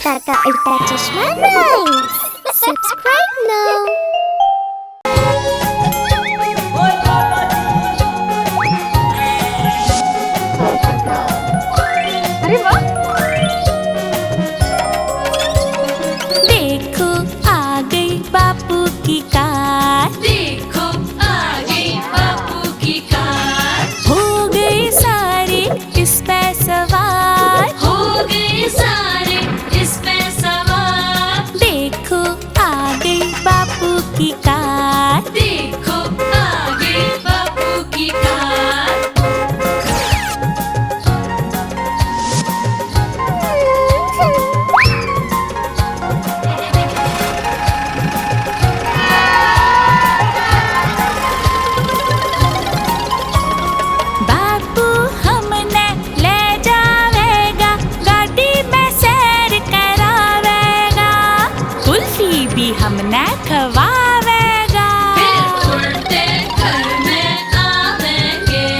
अवतार का उल्टा चश्मा राइम्स। Subscribe now. अरे वाह! देखो आ गई बापू की कार, देखो आ गई बापू की कार, हो गए सारे इस पे सवार, हो गए सारे इस पे सवार। देखो आ गई बापू की कार, देखो आ गई बापू की कार। बापू हमने ले जावेगा, गाड़ी में सैर करावेगा, कुल्फी भी हमने खवावेगा। फिर उड़ते घर में आवेंगे।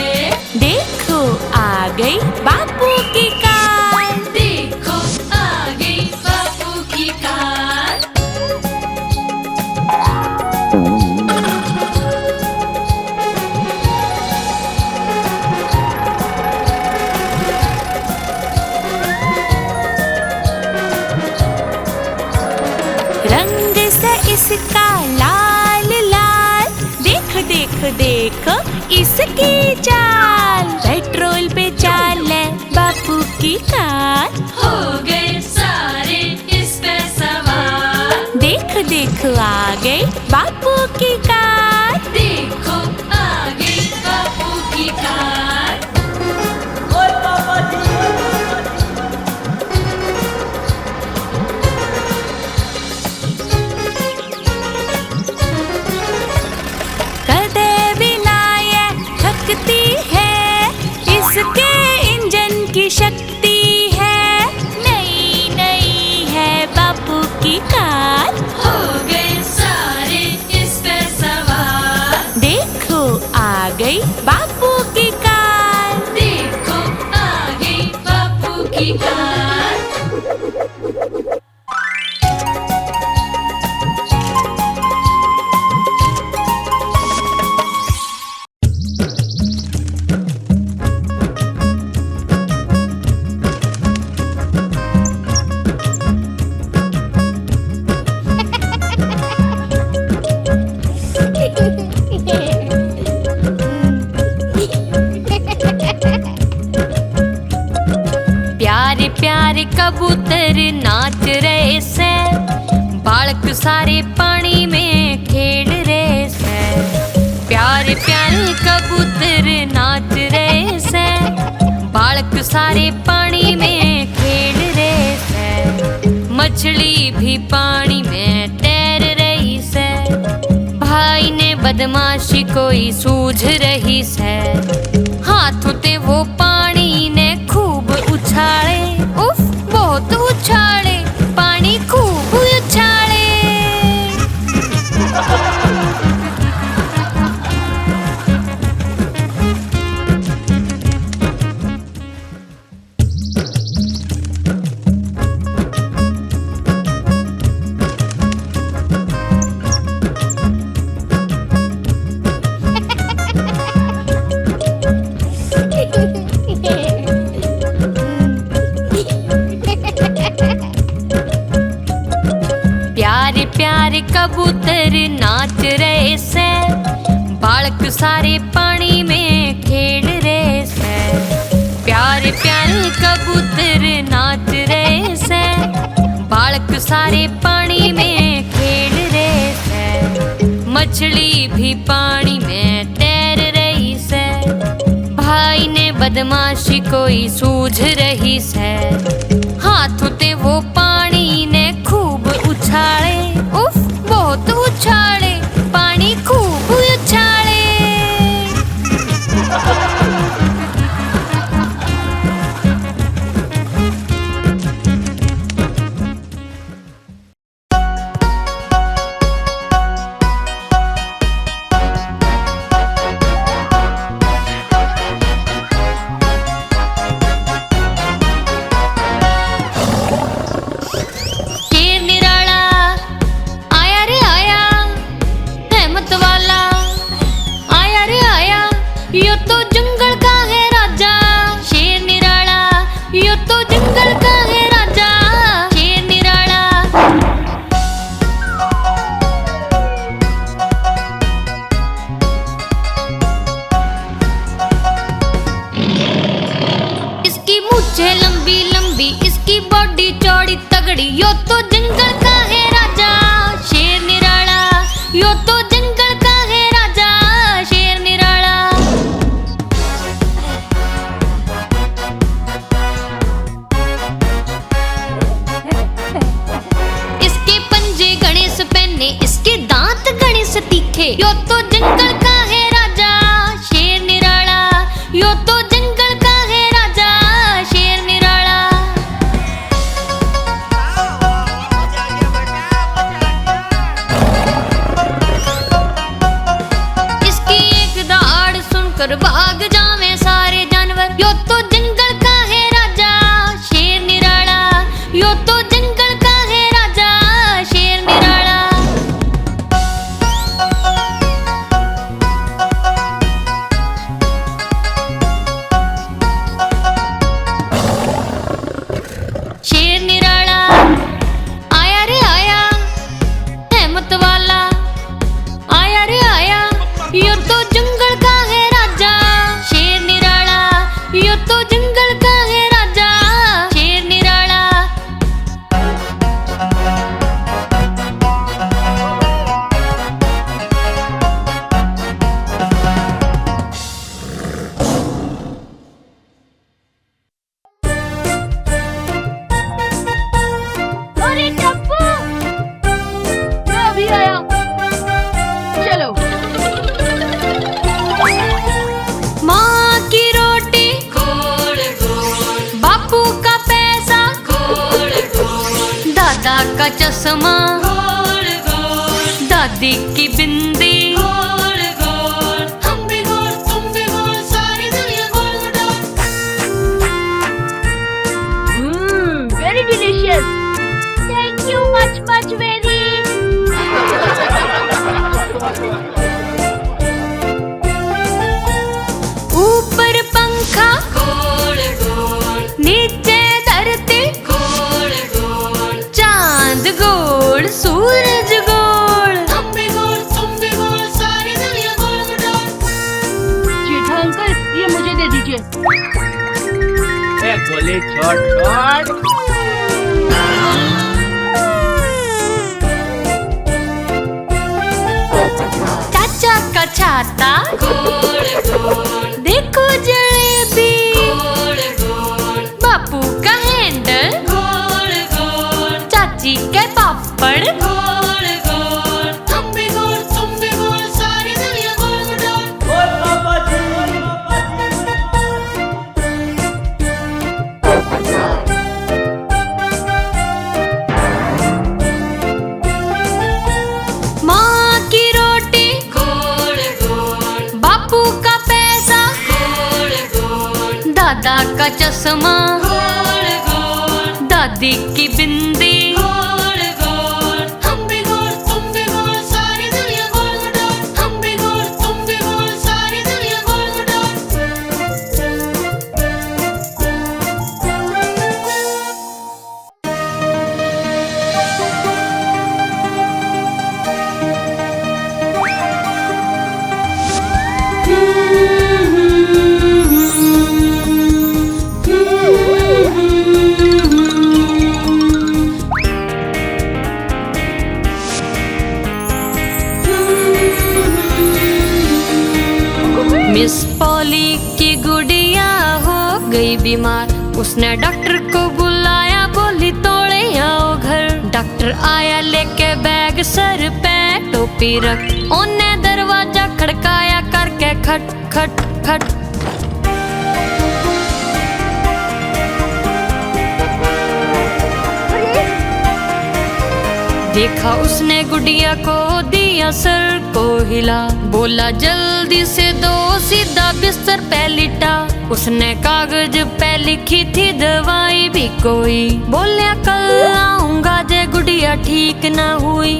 देखो आ गई बापू की कार, देखो आ गई बापू की कार। रंग से इसका लाल लाल, देख देख देख इसकी चाल, पेट्रोल पे चाले बापू की कार, हो गए सारे इस पे सवार। देख देख आ गई बापू की कार। देखो आ गई बापू की कार। कदे बिना ये थकती है, इसके इंजन की शक्ति है, नई नई है बापू की कार, हो गए सारे इस पे सवार। देखो आ गई बापू की कार। देखो आ गई बापू की कार। प्यारे प्यारे कबूतर नाच रहे से, बालक सारे पानी में खेल रहे से। प्यारे प्यारे कबूतर नाच रहे से, बालक सारे पानी में खेल रहे से। मछली भी पानी में तैर रही से, भाई ने बदमाशी कोई सूझ रही से। हाथ उठे वो पानी ने खूब उछाले, उफ बहुत उछाले, पानी खूब उछाले। प्यारे प्यारे कबूतर नाच रहे से, बालक सारे पानी में खेल रहे से। प्यारे प्यारे कबूतर नाच रहे से, बालक सारे पानी में खेल रहे से। मछली भी पानी में तैर रही से, भाई ने बदमाशी कोई सूझ रही से। हाथ उठे वो पानी ने खूब उछाले, उफ बहुत उछाले, पानी खूब उछाले। तगड़ी, यो तो जंगल का है राजा शेर निराला, यो तो जंगल का है राजा शेर निराला। इसके पंजे गणेश पहने, इसके दांत गणेश तीखे, यो तो जंगल का है राजा शेर निराला, यो तो जंगल का है राजा शेर निराला। इसकी एक दहाड़ सुनकर भाग जावे सारे जानवर, यो तो जंगल का है राजा शेर निराला, यो तो जंगल का है राजा शेर निराला। शेर निराला आया रे आया, हिम्मत वाला आया रे आया, यो तो जंगल का है राजा शेर निराला, यो तो जंगल का है राजा शेर निराला। अरे टप्पू, मैं अभी आया, चलो। माँ की रोटी गोल गोल बापू का पैसा, गोल गोल दादा का चश्मा, गोल गोल दादी की बिंदी, गोल गोल, हम भी गोल तुम भी गोल, सारी दुनिया गोल गोल। Very delicious, thank you much very. ऊपर पंखा गोल गोल नीचे धरती, गोल गोल, चांद गोल सूरज गोल। हम भी गोल तुम भी गोल, सारी दुनिया गोल गोल। जेठा अंकल, ये मुझे दे दीजिए। गोली छोड़ छोड़। चाचा का छाता गोल गोल देखो जलेबी, गोल गोल, बापू का हैंडल, गोल गोल, चाची के पापड़, गोल गोल, हम भी गोल तुम भी गोल, सारी दुनिया गोल गोल। ओए पापा जी, माँ की रोटी गोल गोल बापू का पैसा, गोल गोल, दादा का चश्मा, गोल गोल, दादी की बिंदी, गोल गोल, हम भी गोल तुम भी गोल, सारी दुनिया गोल गोल, हम भी गोल तुम भी गोल, सारी दुनिया गोल गोल। मिस पॉली की गुड़िया हो गई बीमार, उसने डॉक्टर को बुलाया, बोली तोड़े आओ घर। डॉक्टर आया लेके बैग सर पे टोपी रख, ओने दरवाजा खड़काया करके खट खट खट। देखा उसने गुड़िया को, दिया सर को हिला, बोला जल्दी से दो सीधा बिस्तर पे लिटा। उसने कागज पे लिखी थी दवाई भी कोई, बोलिया कल आऊंगा जे गुड़िया ठीक ना हुई।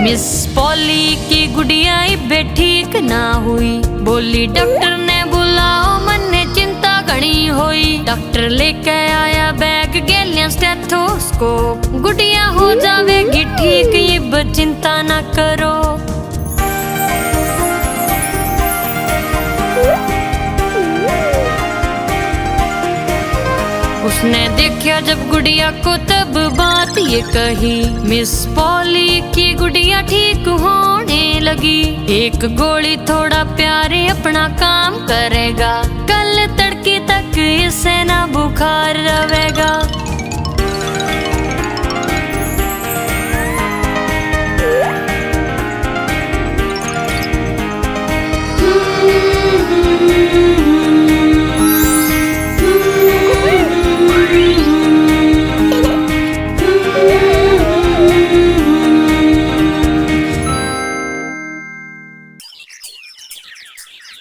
मिस पॉली की गुड़िया इबे ठीक ना हुई, बोली डॉक्टर ने बुलाओ, मन ने चिंता घनी होई। डॉक्टर लेके आया बैग गेलिया स्टेथोस्कोप, गुड़िया हो जावेगी ठीक, इब चिंता ना करो। उसने देखा जब गुड़िया को तब बात ये कही, मिस पॉली की गुड़िया ठीक होने लगी। एक गोली थोड़ा प्यारे अपना काम करेगा, कल तड़के तक इसे ना बुखार रहेगा।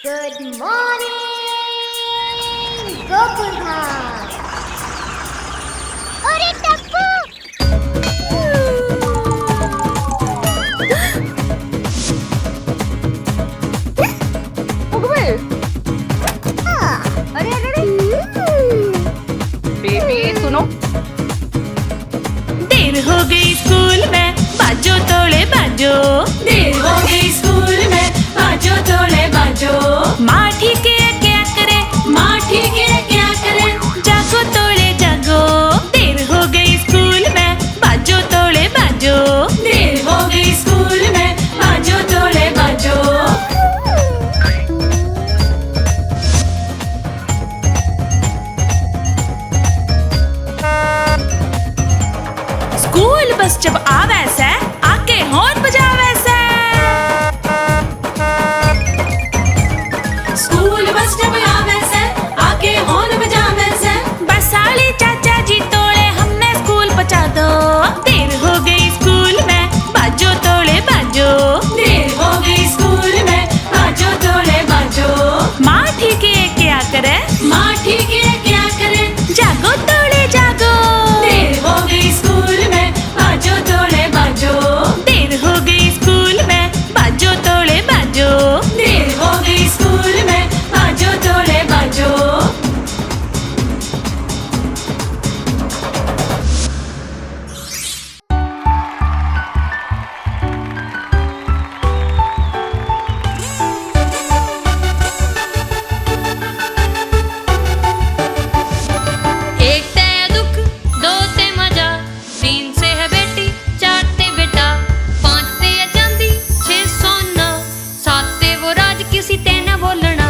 Good morning, Gokul. अरे टप्पू! अरे अरे अरे बेबी सुनो, देर हो गई स्कूल में, बाजो तोड़े बाजो। देर हो गई स्कूल में, बाजो तोड़े बाजो। माँ ठीक है क्या करे, माँ ठीक है क्या करे, जागो तोड़े जागो। देर हो गई स्कूल में, बाजो तोड़े बाजो। देर हो गई स्कूल में, बाजो तोड़े बाजो। स्कूल बस जब आवे से आके हॉर्न बजावे से। स्कूल बस जब आवे से आके हॉर्न बजावे से। बसाली चाचा जी तोड़े हमने स्कूल पहुंचा दो। देर हो गई स्कूल में, बाजो तोड़े बाजो। देर हो गई स्कूल में, बाजो तोड़े बाजो। माँ ठीक है क्या करे, माँ ठीक है क्या करे, जागो तोड़े जागो। देर हो गई स्कूल में, बाजो तोड़े बाजो। देर हो गई स्कूल में, बाजो तोड़े बाजो। देर हो गई स्कूल में, बाजो तोड़े बाजो। एक ते दुख, दो ते मजा, तीन से है बेटी, चार ते बेटा, पांच ते है चांदी, छह सोना, सात ते वो राज किसी ते न बोलना।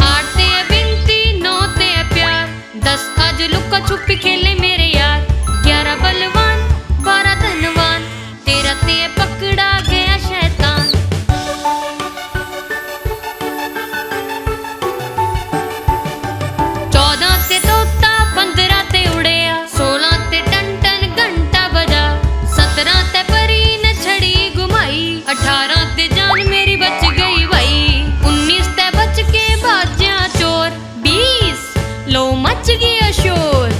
आठ ते है बिनती, नौ ते है प्यार, 10 आज लुका छुपी खेले मेरे यार। 11 बलवान, 12 धनवान, 13 ते है पकड़ा गया शैतान। 14 ते तोता, 15 ते उड़ेया, 16 ते टन टन घंटा बजा, 17 ते परी ने छड़ी घुमाई, 18 ते जान मेरी बच गई भाई, 19 ते बच के भाज्या चोर, 20 लो मच गया शोर।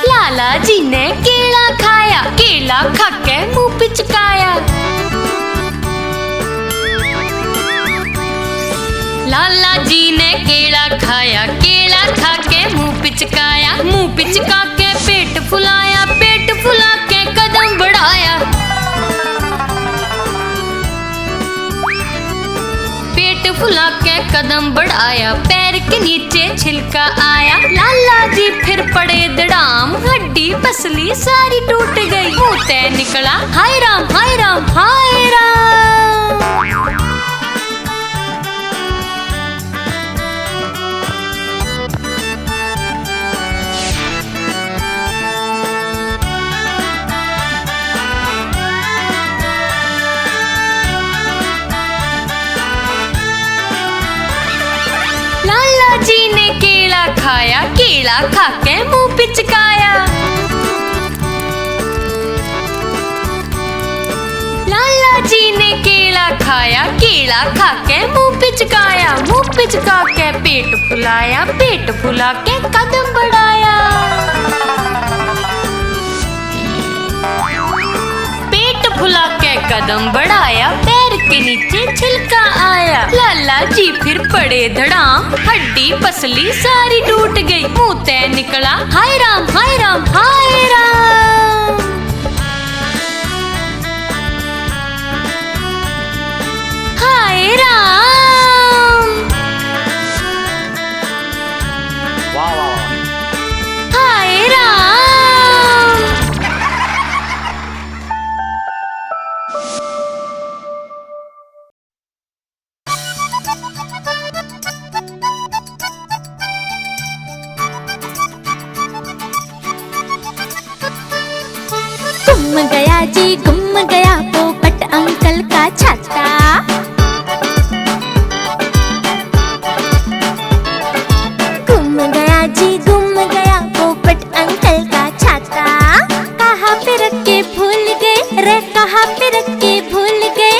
लाला जी ने केला खाया, केला खा के मुंह पिचकाया। लाला जी ने केला खाया, केला खा के मुंह पिचकाया। मुंह पिचका के पेट फुलाया, पेट फुला के कदम बढ़ाया। पेट फुला के कदम बढ़ाया, पैर के नीचे छिलका आया। लाला जी फिर पड़े धड़ाम, हड्डी पसली सारी टूट गई। मुंह ते निकला हाय राम हाय राम हाय राम। लाला जी ने केला खाया, केला खा के मुंह पिचकाया। लाला जी ने केला खाया, केला खा के मुंह पिचकाया। मुंह पिचका के पेट फुलाया, पेट फुला के कदम बढ़ाया। फुला के कदम बढ़ाया, पैर के नीचे छिलका आया। लाला जी फिर पड़े धड़ाम, हड्डी पसली सारी टूट गई। मुंह ते निकला हाय राम हाय राम हाय राम। हाय राम वाह वाह वाह। हाय राम। गुम गया जी गुम गया पोपट अंकल का छाता। गुम गया जी गुम गया पोपट अंकल का छाता। कहाँ पे रख के भूल गए रे, कहाँ पे रख के भूल गए,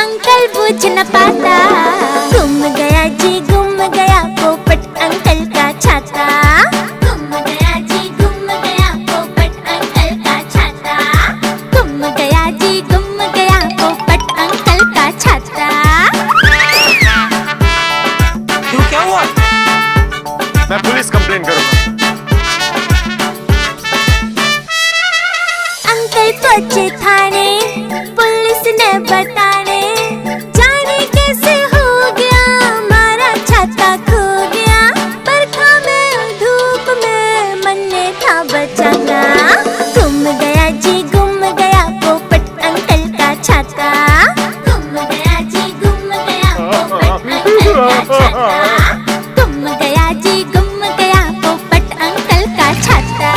अंकल पूछ न पाता। गुम गया जी गुम गया पोपट अंकल का छाता। गुम गया जी गुम गया पोपट अंकल का छाता। गुम गया जी गुम गया पोपट अंकल का छाता। क्यों, क्या हुआ? मैं पुलिस कंप्लेन करूंगा। अंकल पहुंचे थाने, पुलिस ने बताने, जाने कैसे हो गया हमारा छाता खो गया। बरखा में धूप में मन ने था बचाना। गुम गया जी गुम गया पोपट अंकल का छाता। गुम गया जी गुम गया पोपट अंकल का छाता। गुम गया जी गुम गया पोपट अंकल का छाता।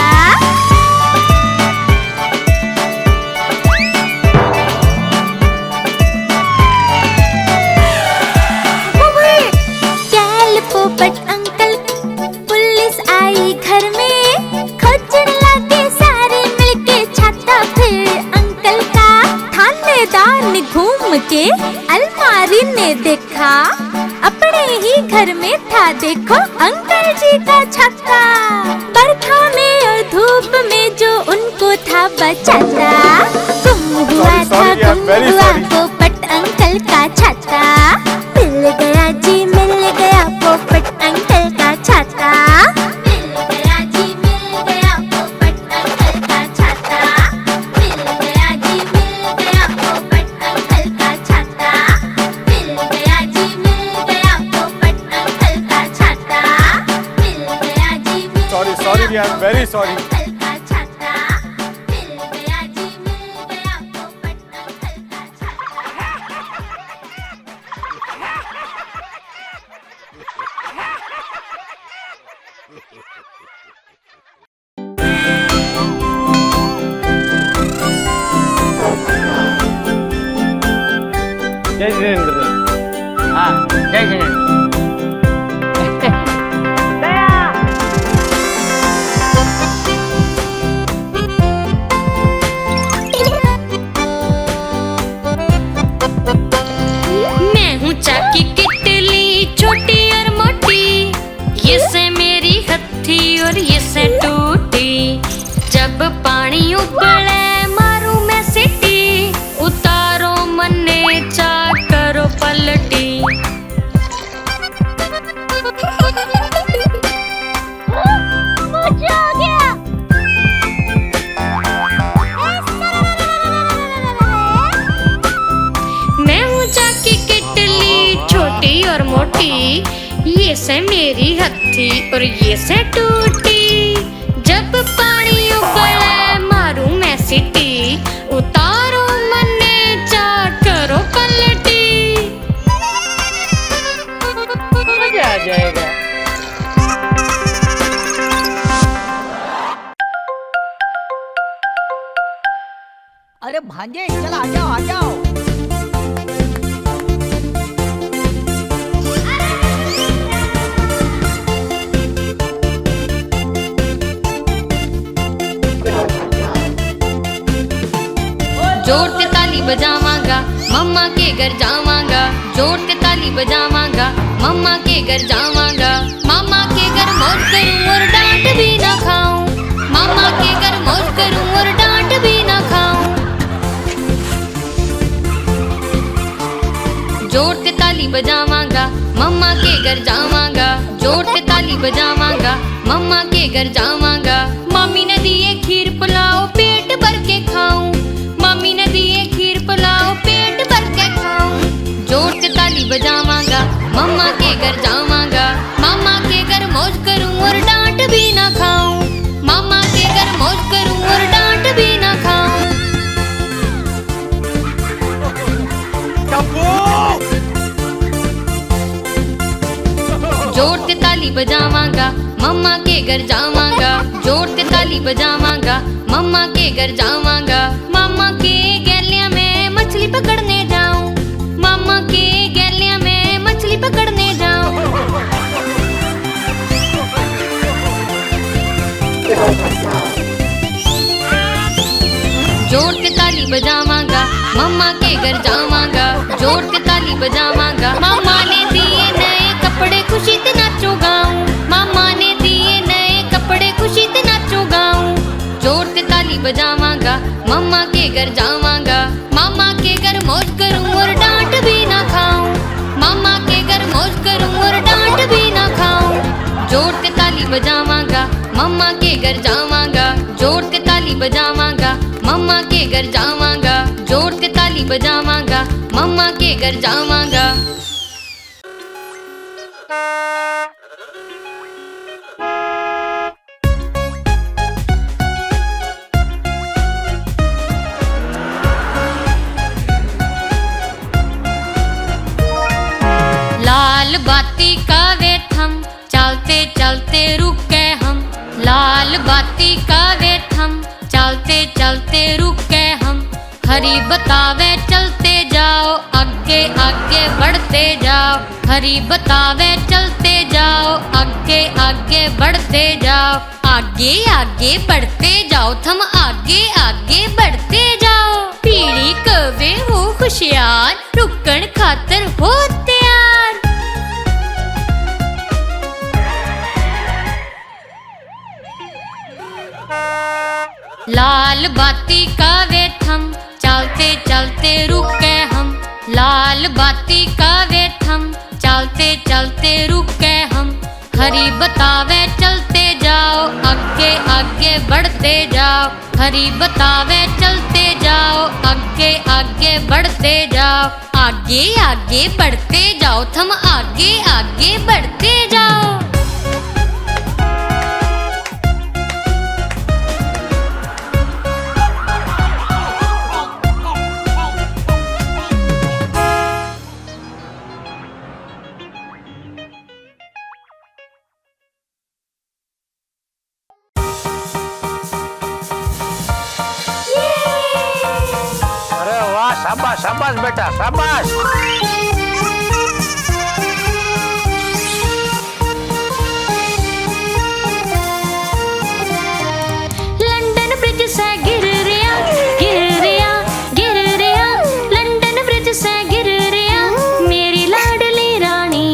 कैल पोपट अंकल, पुलिस आई घर में, खोजने लगे सारे मिलके छाता फिर अंकल का। थानेदार ने घूम के अलमारी ने देखा, अपने ही घर में था देखो अंकल जी का छाता। बरखा में और धूप में जो उनको था बचाता। गुम हुआ Sorry, था sorry, I'm गुम very हुआ sorry. पोपट अंकल का छाता। मिल गया जी मिल गया पोपट अंकल का छाता। मिल गया जी मिल गया पोपट अंकल का छाता। मिल गया जी मिल गया पोपट अंकल का छाता। मिल गया जी मिल गया पोपट अंकल का छाता। मिल गया जी मिल Sorry, sorry, गया I am very sorry. पोपट अंकल का छाता। मिल गया जी मिल गया पोपट अंकल का छाता। जय जिनेंद्र। हाँ जय जिनेंद्र। मैं हूँ चाकी किटली, छोटी और मोटी, ये से मेरी हथी और ये से टूटी। जब पानी उबले मारू मैं सीटी, उतारो मन्ने चा करो पलटी। मुझे आ गया। मैं हूँ चाकी किटली, छोटी और मोटी, ये से मेरी हथी और ये से टूटी। जब पानी उबले मारू मैं सीटी, उतारो मन्ने चा करो पलटी। मजा आ जाएगा। अरे भांजे चल आ जाओ आ जाओ। जोर के ताली बजावांगा, मम्मा के घर जावांगा। जोर के ताली बजावांगा, मम्मा के घर जावांगा। मामा के घर मौज करूं और डांट भी ना खाऊं। मामा के घर मौज करूं और डांट भी ना खाऊं। जोर के ताली बजावांगा मम्मा के घर जावांगा। जोर के ताली बजावांगा मम्मा के घर जावांगा। मम्मी ने दिए खीर पुलाव पेट भर के खाऊं। मम्मी ने दिए खीर पुलाव पेट भर के खाऊं। जोर के ताली बजावांगा मम्मा के घर जावांगा। मम्मा के घर मौज करूं और डांट भी ना खाऊं। मम्मा के घर मौज करूं और डांट भी ना खाऊं। जोर के ताली बजावांगा मम्मा के घर जावांगा। जोर के ताली बजावांगा मम्मा के घर जावांगा। मम्मा के गैलिया में मछली पकड़ने जाऊं। मम्मा के गैलिया में मछली पकड़ने जाऊं। जोर के ताली बजावांगा मम्मा के घर जावांगा। जोर के ताली बजावांगा। मम्मा ने दिए नए कपड़े खुशी से नाचो गाऊं। मम्मा ने दिए नए कपड़े खुशी से नाचो गाऊं। जोर के ताली बजावांगा मम्मा के घर जावांगा। मम्मा के घर मौज करूं और डांट भी ना खाऊं। मम्मा के घर मौज करूं और डांट भी ना खाऊं। जोर के ताली बजावांगा मम्मा के घर जावांगा। जोर के ताली बजावांगा मम्मा के घर जावांगा। जोर के ताली बजावांगा मम्मा के घर जावांगा। लाल बाती का वेट हम चलते चलते रुक गए हम। लाल बाती का वेट हम चलते चलते रुक गए हम। हरी बतावे चलते जाओ आगे आगे बढ़ते जाओ। हरी बतावे चलते जाओ आगे आगे बढ़ते जाओ। आगे आगे बढ़ते जाओ थम आगे आगे बढ़ते जाओ। पीढ़ी कवे हो खुशियार रुकन खातर हो तैयार। लाल बाती का वेट हम चलते चलते रुक गए हम। लाल बाती का वेट हम चलते चलते रुक गए हम। हरी बतावे चलते जाओ आगे आगे बढ़ते जाओ। हरी बतावे चलते जाओ आगे आगे बढ़ते जाओ। आगे आगे बढ़ते जाओ थम आगे आगे बढ़ते जाओ। अरे वाह, शाबाश शाबाश बेटा शाबाश। लंदन ब्रिज से गिर रिया गिर रिया गिर रिया। लंदन ब्रिज से गिर रिया मेरी लाडली रानी।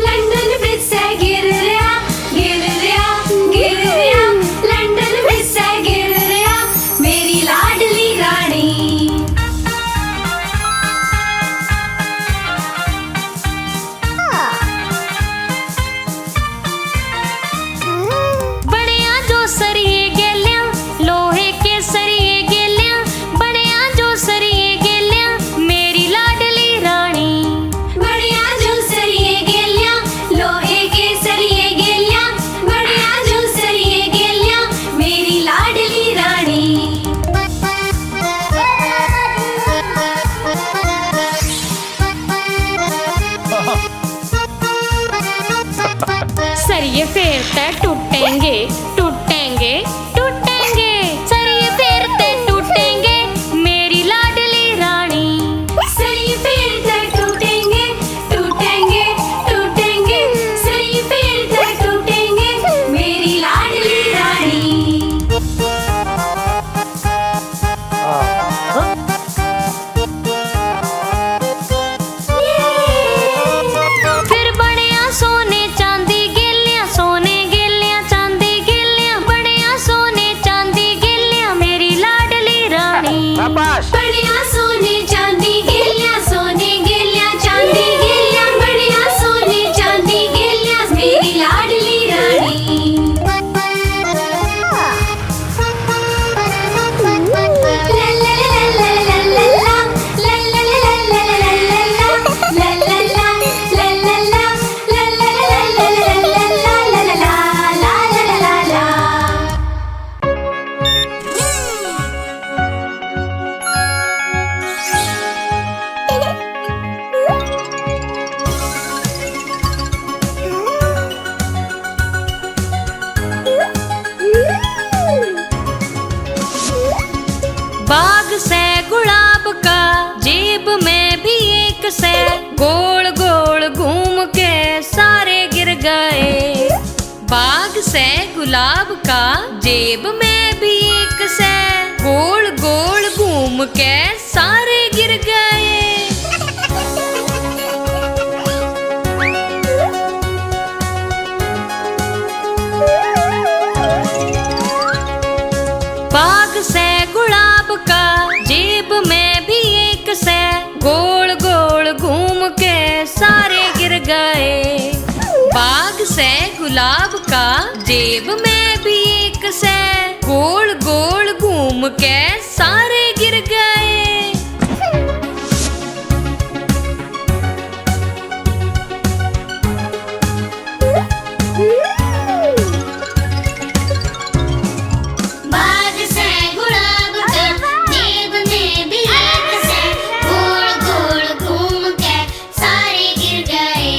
लंदन ब्रिज से गिर रिया गिर रिया गिर रिया। लंदन ब्रिज से गिर रिया मेरी लाडली रानी। बड़िया जो सरिये गेलिया लोहे के सरिये गेलिया। बड़िया जो सरिये गेलिया मेरी लाडली रानी। बढ़िया जो सरिये गेलिया लोहे के सरिये गेलिया। बढ़िया जो सरिये गेलिया मेरी लाडली रानी। सरिये फेरते टूटेंगे टूटेंगे टूटेंगे। सरिये फेरते टूटेंगे मेरी लाडली रानी। सरिये फेरते टूटेंगे टूटेंगे टूटेंगे। सरिये फेरते टूटेंगे मेरी लाडली रानी। फिर बड़िया सोने चांदी गेलिया सोने गेलिया चांदी गेलिया। बड़िया सोने से गोल गोल घूम के सारे गिर गए। बाग से गुलाब का जेब में भी एक से गोल गोल घूम के सारे गिर गए। बाग से गुलाब का जेब में भी एक से गोल गोल घूम के सारे गिर गए। बाग से गुलाब का जेब में भी एक से गोल गोल घूम के सारे गिर गए। बाग से गुलाब का जेब में भी एक से गोल गोल घूम के सारे गिर गए।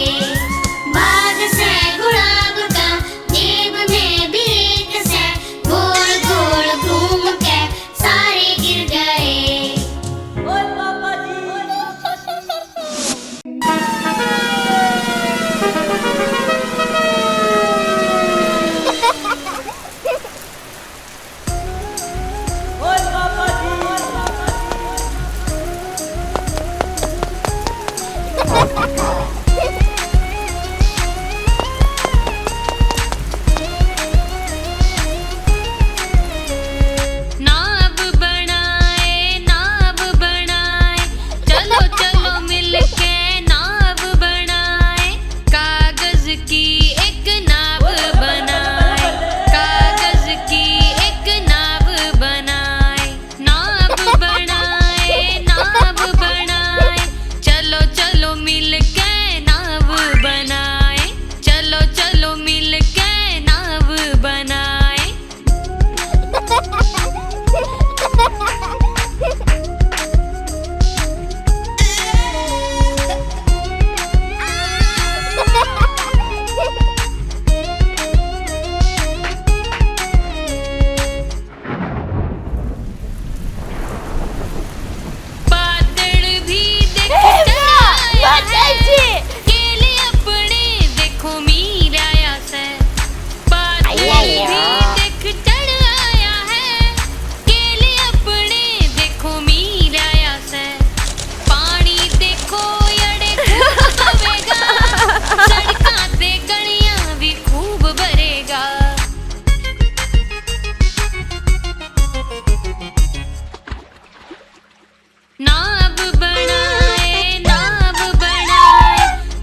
बाग से गुलाब का जेब में भी एक से गोल गोल घूम के सारे गिर गए। नाव बनाए चलो चलो मिलके नाव बनाए। कागज की एक नाव बनाए, कागज की एक नाव बनाए। नाव बनाए चलो चलो मिलके नाव बनाए। चलो चलो मिलके नाव बनाए। बादल भी देख चढ़ाया है, केले अपने देखो मीराया से। बादल भी देख चढ़ाया है, केले अपने देखो मीराया से। पानी देखो यड़े खूब बहेगा, सड़कां ते गलियां भी खूब भरेगा। नाव बनाए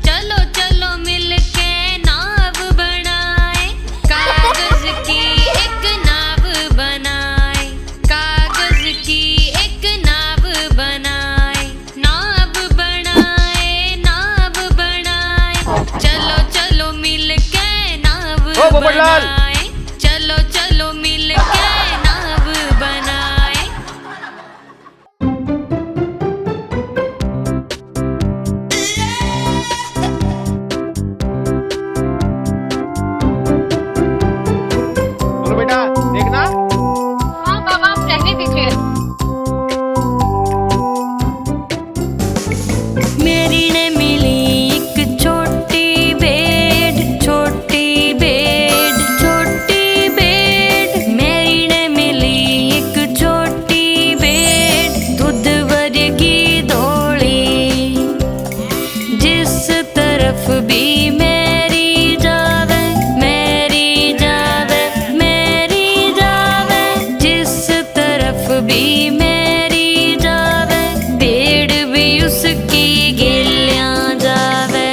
चलो चलो मिलके नाव बनाए। कागज की एक नाव बनाए, कागज की एक नाव बनाए। नाव बनाए चलो चलो मिलके नाव ओ पोपटलाल। बनाए। चलो चलो मिलके नाव बनाए। बोलो बेटा, देखना। हाँ बाबा आप रहने दीजिए। मेरी ने मिली एक छोटी बेड, छोटी बेड, छोटी बेड। मेरी ने मिली एक छोटी बेड, दूध वर्गी धोली। जिस तरफ भी मेरी जावे, मेरी जावे, मेरी जावे। जिस तरफ भी मेरी जावे, बेड़ भी उसकी गिलियां जावे।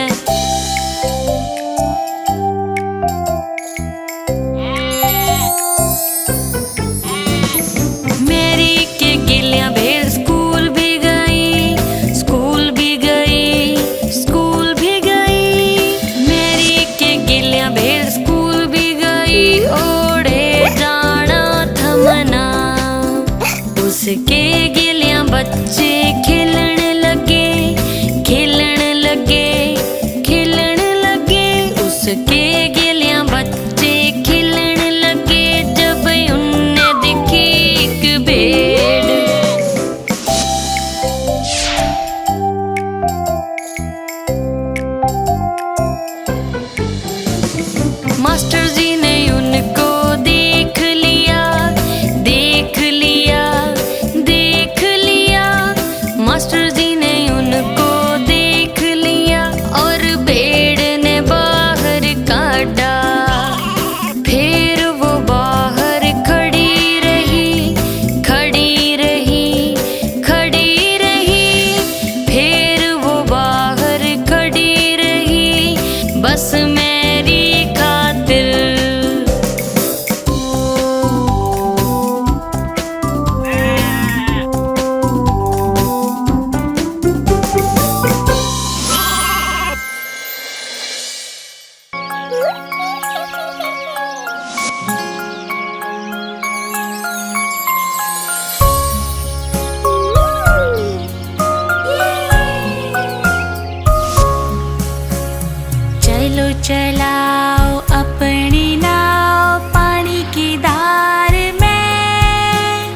मेरी के गिलियां भेड़ स्कूल भी गई, स्कूल भी गई, स्कूल भी गई। चलाओ अपनी नाव पानी की धार में,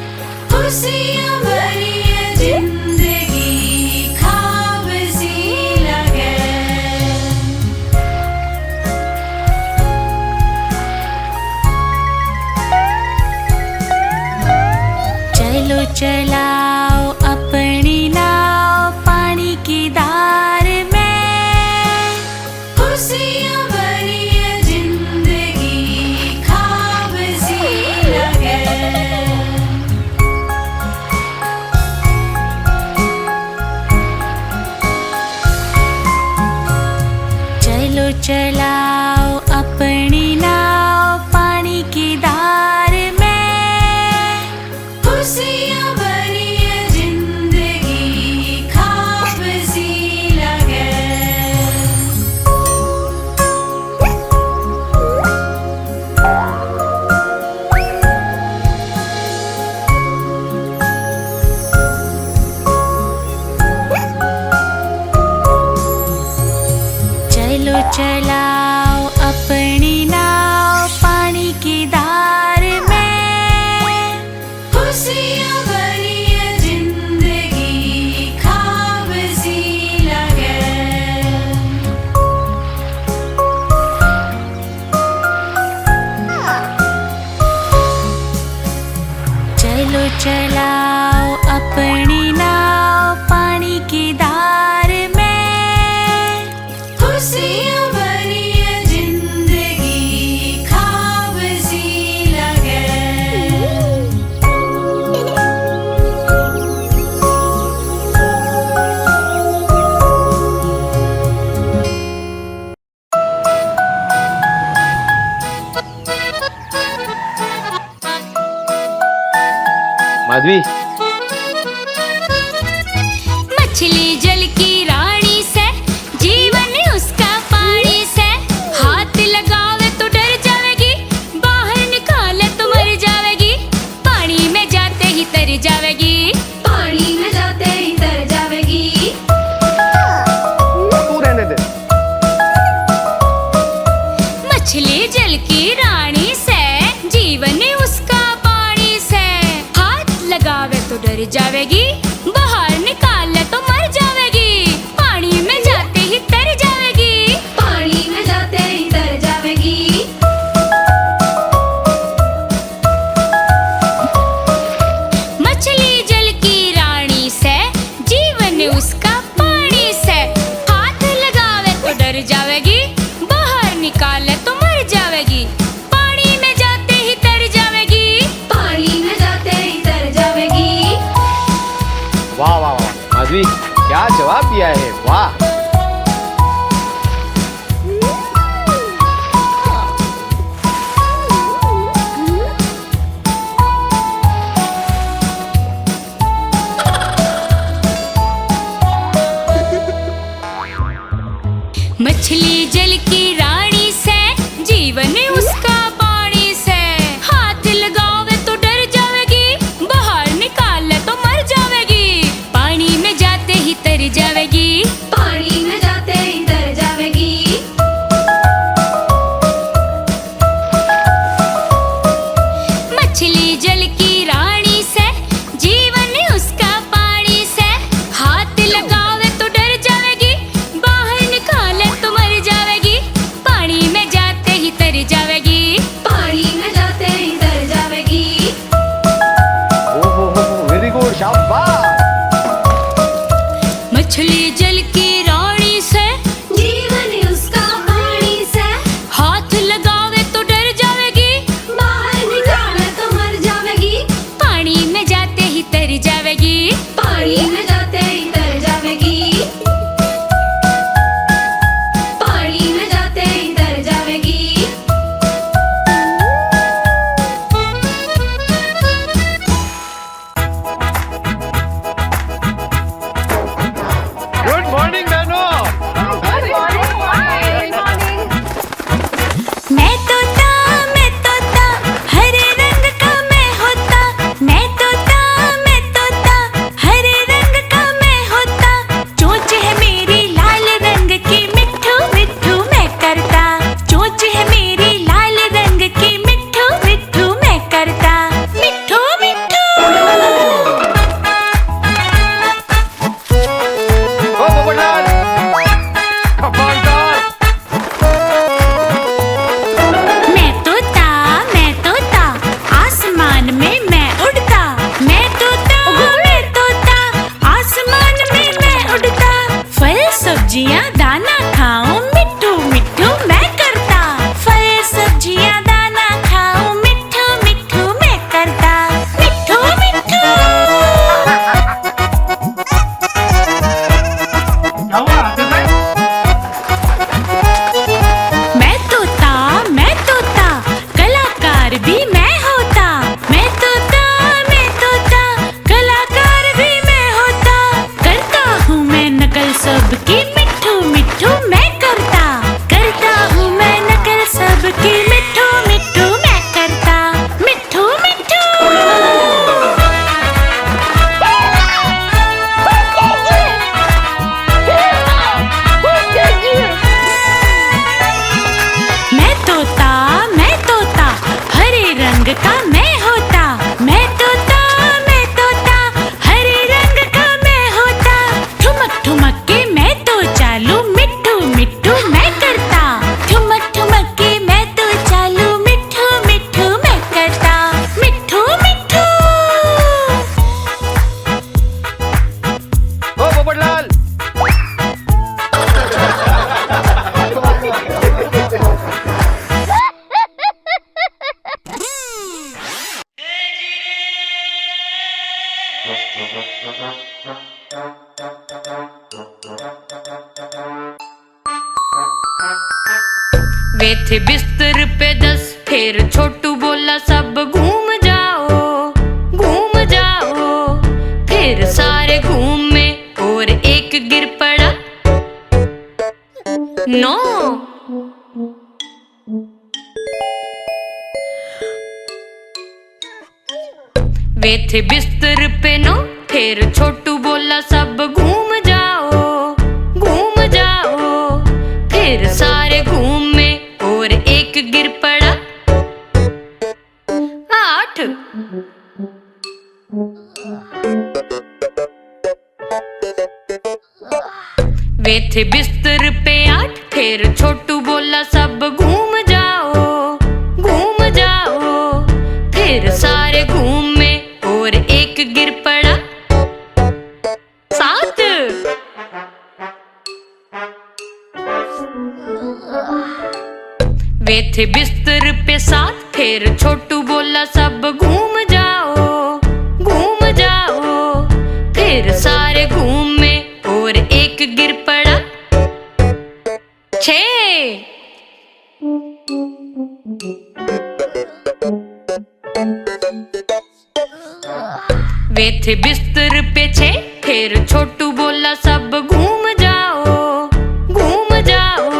खुशियाँ भरी है जिंदगी ख्वाब सी लगे। चलो चलाओ अपनी नाव पानी की धार में, खुशियाँ भरी है जिंदगी ख्वाब सी लगे। चलो चलाओ अपनी नाव पानी की धार में, खुशियाँ भरी है जिंदगी ख्वाब सी लगे। चलो चलाओ अपनी नाव पानी की धार में, खुशियाँ भरी है जिंदगी ख्वाब सी लगे। चलो चलाओ अपनी नाव पानी की धार में, खुशियाँ भरी है जिंदगी ख्वाब सी लगे। माधवी, मछली जल की रानी से, जीवन उसका पानी से। हाथ लगावे तो डर जावेगी, बाहर निकाले तो मर जावेगी। पानी में जाते ही तर जावेगी, पानी में जाते ही तर जावेगी। तू रहने दे। मछली जल की रानी से, जीवन उसका पानी से। हाथ लगावे तो डर जावेगी, बाहर निकाले तो मर जावेगी। पानी में जाते ही तर जावेगी, पानी में जाते ही तर जावेगी। मछली जल की रानी से, जीवन उसका पानी से। हाथ लगावे तो डर जावेगी, बाहर निकाले तो मर जावेगी। पानी में जाते ही तर जावेगी, पानी में जाते ही तर जावेगी। वाह वाह वाह माधवी, क्या जवाब दिया है, वाह। मछली जल की रानी से, जीवन उसका पानी से। हाथ लगावे तो डर जावेगी, बाहर निकाले तो मर जावेगी। पानी में जाते ही तर जावेगी, पानी सब्जियां दाना खाऊं मिट्ठू मिट्ठू मैं करता। फल सब्जियां दाना खाऊं मिट्ठू मिट्ठू मैं करता। मिट्ठू मिट्ठू मैं तोता कलाकार भी मैं होता। मैं तोता कलाकार भी मैं होता। करता हूँ मैं नकल सबकी मिट्ठू मिट्ठू मैं करता। करता हूँ मैं नकल सबकी मिट्ठू मिट्ठू मैं करता। मिट्ठू मिट्ठू मैं तोता हरे रंग का मैं होता। मैं तोता हरे रंग का मैं होता। ठुमक ठुमक के मैं तो चालू मिट्ठू मिट्ठू मैं करता। ठुमक ठुमक के मैं तो चालू मिट्ठू मिट्ठू मैं करता। मिट्ठू मिट्ठू ओ पोपटलाल, वे थे बिस्तर पे 10, फिर छोटू बोला सब घूम जाओ, घूम जाओ। फिर सारे घूमे और एक गिर पड़ा। 9 वे थे बिस्तर पे 9, फिर छोटू बोला सब घूम जाओ, घूम जाओ। फिर सारे घूमे और एक गिर पड़ा। 8 वे थे बिस्तर पे 8, फिर छोटू बोला सब घूम जाओ, घूम जाओ। फिर सारे घूमे और एक गिर पड़ा। 7 वे थे बिस्तर पे 7, फिर छोटू बोला सब घूम जाओ, घूम जाओ। फिर सारे घूमे और एक गिर पड़ा। 6 वे थे बिस्तर पे 6, फिर छोटू बोला सब घूम जाओ, घूम जाओ।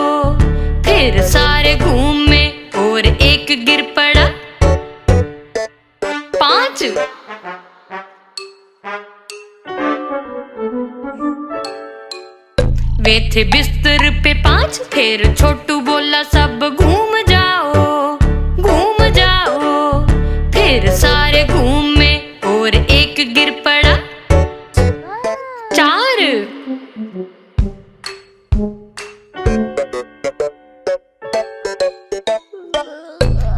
फिर सारे घूमे और एक गिर पड़ा। 5 वे थे बिस्तर पे 5, फिर छोटू बोला सब घूम जाओ, घूम जाओ। फिर सारे घूमे और एक गिर पड़ा। 4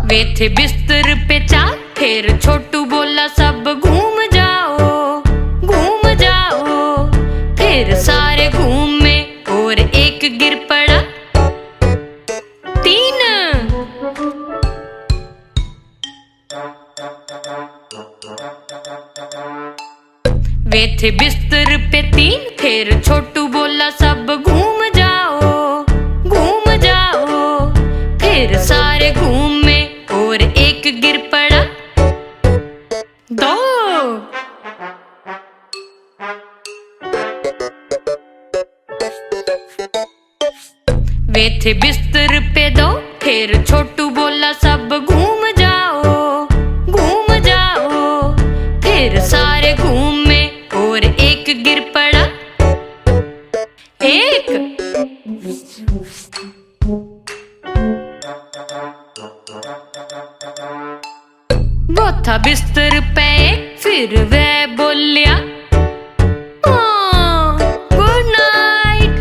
वे थे बिस्तर पे 4, फिर छोटू बोला सब घूम जाओ, घूम जाओ। फिर सारे घूमे और एक गिर पड़ा। 3 वे थे बिस्तर पे 3, फिर छोटू बोला सब घूम जाओ, घूम जाओ। फिर सारे घूमे और एक गिर पड़ा। 2 वे थे बिस्तर पे 2, फिर छोटू बोला सब घूम जाओ, घूम जाओ। फिर सारे घूमे और एक गिर पड़ा। 1 वो था बिस्तर पे 1, फिर वह बोलिया गुड नाइट।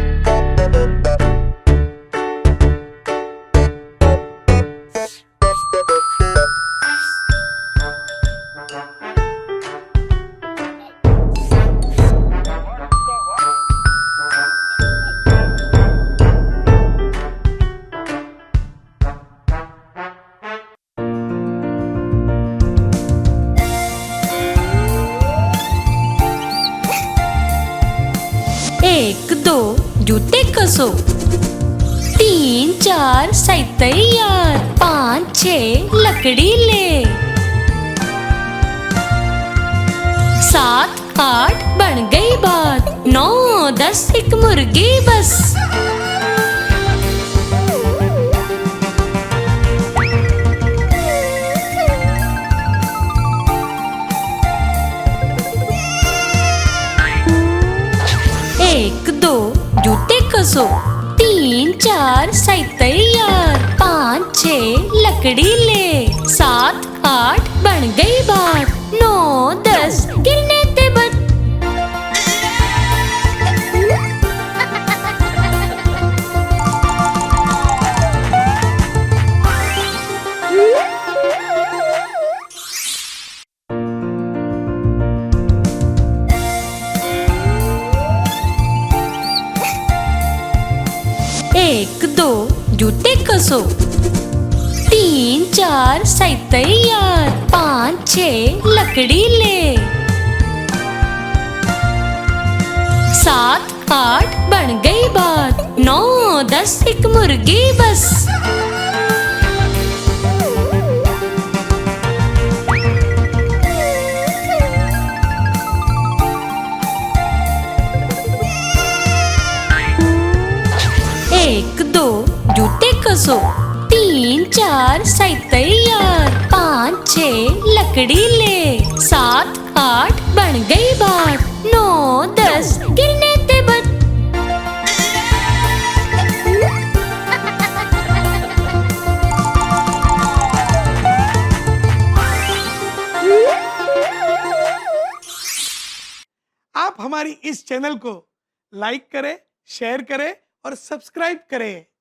कसो 3 4 सही तैयार 5 6 लकड़ी ले 7 8 बन गई बात 9 10 एक मुर्गी बस एक दो जूते कसो 3 4 सही तैयार 5 6 लकड़ी ले 7 8 बन गई बात 9 10 गिरने ते बत एक दो जूते कसो 3 4 सही तैयार 5 6 लकड़ी ले 7 8 बन गई बात 9 10 एक मुर्गी बस एक दो जूते कसो 3 4 सही तैयार 5 6 लकड़ी ले 7 8 बन गई बात 9 10 गिरने ते बत आप हमारी इस चैनल को लाइक करें, शेयर करें और सब्सक्राइब करें।